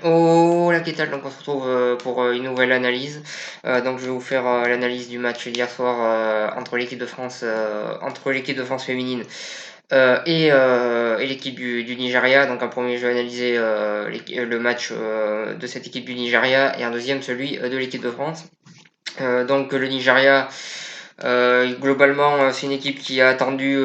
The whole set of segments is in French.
Oh la qu'est-ce donc on se retrouve pour une nouvelle analyse. Donc je vais vous faire l'analyse du match d'hier soir entre l'équipe de France féminine et l'équipe du Nigeria. Donc un premier, je vais analyser le match de cette équipe du Nigeria et un deuxième celui de l'équipe de France. Donc le Nigeria, globalement, c'est une équipe qui a attendu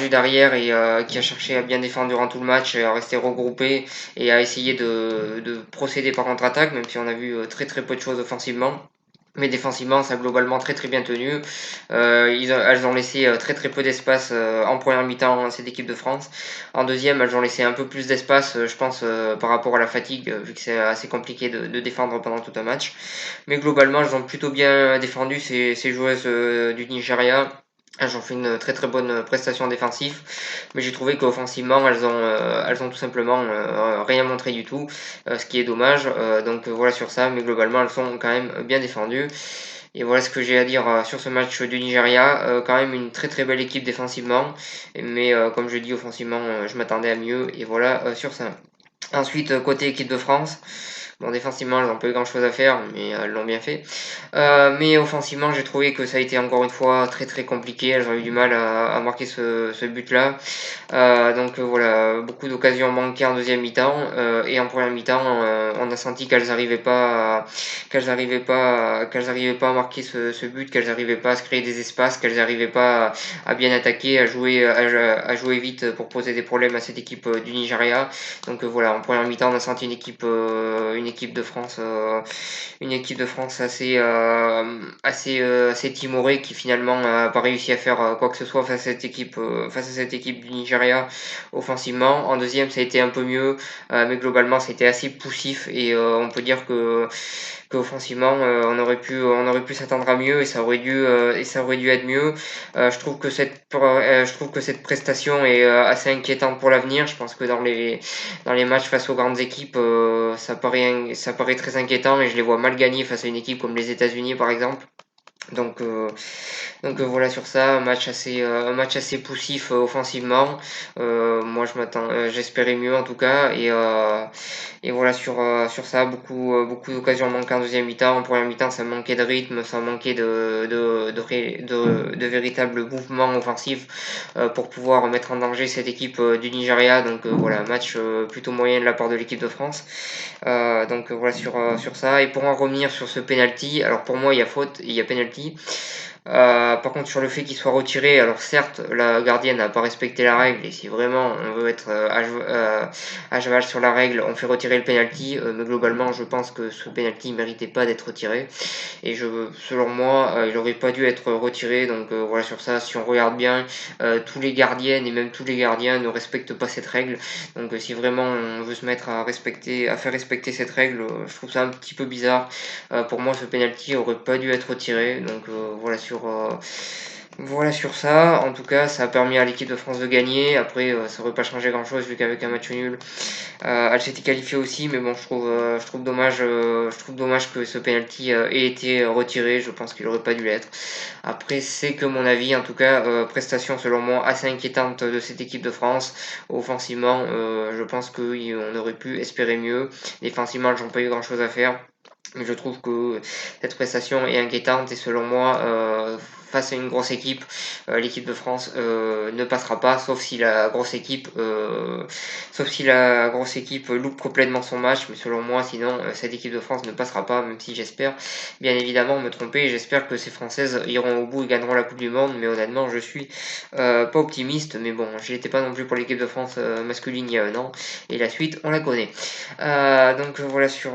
derrière et qui a cherché à bien défendre durant tout le match, à rester regroupée et à essayer de procéder par contre-attaque, même si on a vu très très peu de choses offensivement. Mais défensivement, ça a globalement très très bien tenu. Elles ont laissé très très peu d'espace en première mi-temps, cette équipe de France. En deuxième, elles ont laissé un peu plus d'espace, je pense, par rapport à la fatigue, vu que c'est assez compliqué de défendre pendant tout un match. Mais globalement, elles ont plutôt bien défendu ces joueuses du Nigeria. Elles ont fait une très très bonne prestation défensive, mais j'ai trouvé qu'offensivement, elles ont tout simplement rien montré du tout, ce qui est dommage. Donc voilà sur ça, mais globalement, elles sont quand même bien défendues. Et voilà ce que j'ai à dire sur ce match du Nigeria. Quand même une très très belle équipe défensivement, mais comme je dis offensivement, je m'attendais à mieux. Et voilà sur ça. Ensuite, côté équipe de France, bon, défensivement, elles n'ont pas eu grand chose à faire, mais elles l'ont bien fait. Mais offensivement, j'ai trouvé que ça a été encore une fois très très compliqué. Elles ont eu du mal à marquer ce but-là. Voilà, beaucoup d'occasions manquées en deuxième mi-temps et en première mi-temps, on a senti qu'elles arrivaient pas à marquer ce but, qu'elles n'arrivaient pas à se créer des espaces, qu'elles n'arrivaient pas à bien attaquer, à jouer vite pour poser des problèmes à cette équipe du Nigeria. Donc voilà, en première mi-temps, on a senti une équipe de France, assez timorée qui finalement n'a pas réussi à faire quoi que ce soit face à cette équipe du Nigeria offensivement. En deuxième, ça a été un peu mieux, mais globalement, ça a été assez poussif et on peut dire qu'offensivement, on aurait pu s'attendre à mieux et ça aurait dû être mieux. Je trouve que cette prestation est assez inquiétante pour l'avenir. Je pense que dans les matchs face aux grandes équipes, ça paraît très inquiétant et je les vois mal gagner face à une équipe comme les États-Unis par exemple. Donc, euh, voilà sur ça, un match assez poussif offensivement. Moi j'espérais mieux en tout cas et voilà sur ça, beaucoup d'occasions manquées en deuxième mi-temps. En première mi-temps, ça manquait de rythme, ça manquait de véritables mouvements offensifs pour pouvoir mettre en danger cette équipe du Nigeria. Donc voilà, match plutôt moyen de la part de l'équipe de France. Voilà sur ça. Et pour en revenir sur ce penalty, alors pour moi il y a faute, il y a penalty. Par contre, sur le fait qu'il soit retiré, alors certes, la gardienne n'a pas respecté la règle, et si vraiment on veut être à cheval sur la règle, on fait retirer le penalty, mais globalement, je pense que ce penalty ne méritait pas d'être retiré, et selon moi, il n'aurait pas dû être retiré, donc voilà sur ça, si on regarde bien, tous les gardiennes et même tous les gardiens ne respectent pas cette règle, donc si vraiment on veut se mettre à faire respecter cette règle, je trouve ça un petit peu bizarre. Pour moi, ce penalty aurait pas dû être retiré. Donc voilà sur ça. En tout cas, ça a permis à l'équipe de France de gagner. Après, ça aurait pas changé grand-chose vu qu'avec un match nul, elle s'était qualifiée aussi. Mais bon, je trouve dommage que ce penalty ait été retiré. Je pense qu'il aurait pas dû l'être. Après, c'est que mon avis. En tout cas, prestation selon moi assez inquiétante de cette équipe de France. Offensivement, je pense qu'on aurait pu espérer mieux. Défensivement, ils n'ont pas eu grand-chose à faire. Mais je trouve que cette prestation est inquiétante et selon moi, face à une grosse équipe, l'équipe de France ne passera pas, sauf si la grosse équipe loupe complètement son match. Mais selon moi, sinon, cette équipe de France ne passera pas, même si j'espère bien évidemment me tromper. J'espère que ces Françaises iront au bout et gagneront la Coupe du Monde. Mais honnêtement, je suis pas optimiste. Mais bon, je n'étais pas non plus pour l'équipe de France masculine il y a un an. Et la suite, on la connaît. Voilà sur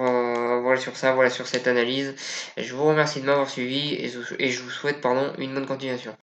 ça, voilà sur cette analyse. Je vous remercie de m'avoir suivi et je vous souhaite une bonne continuation.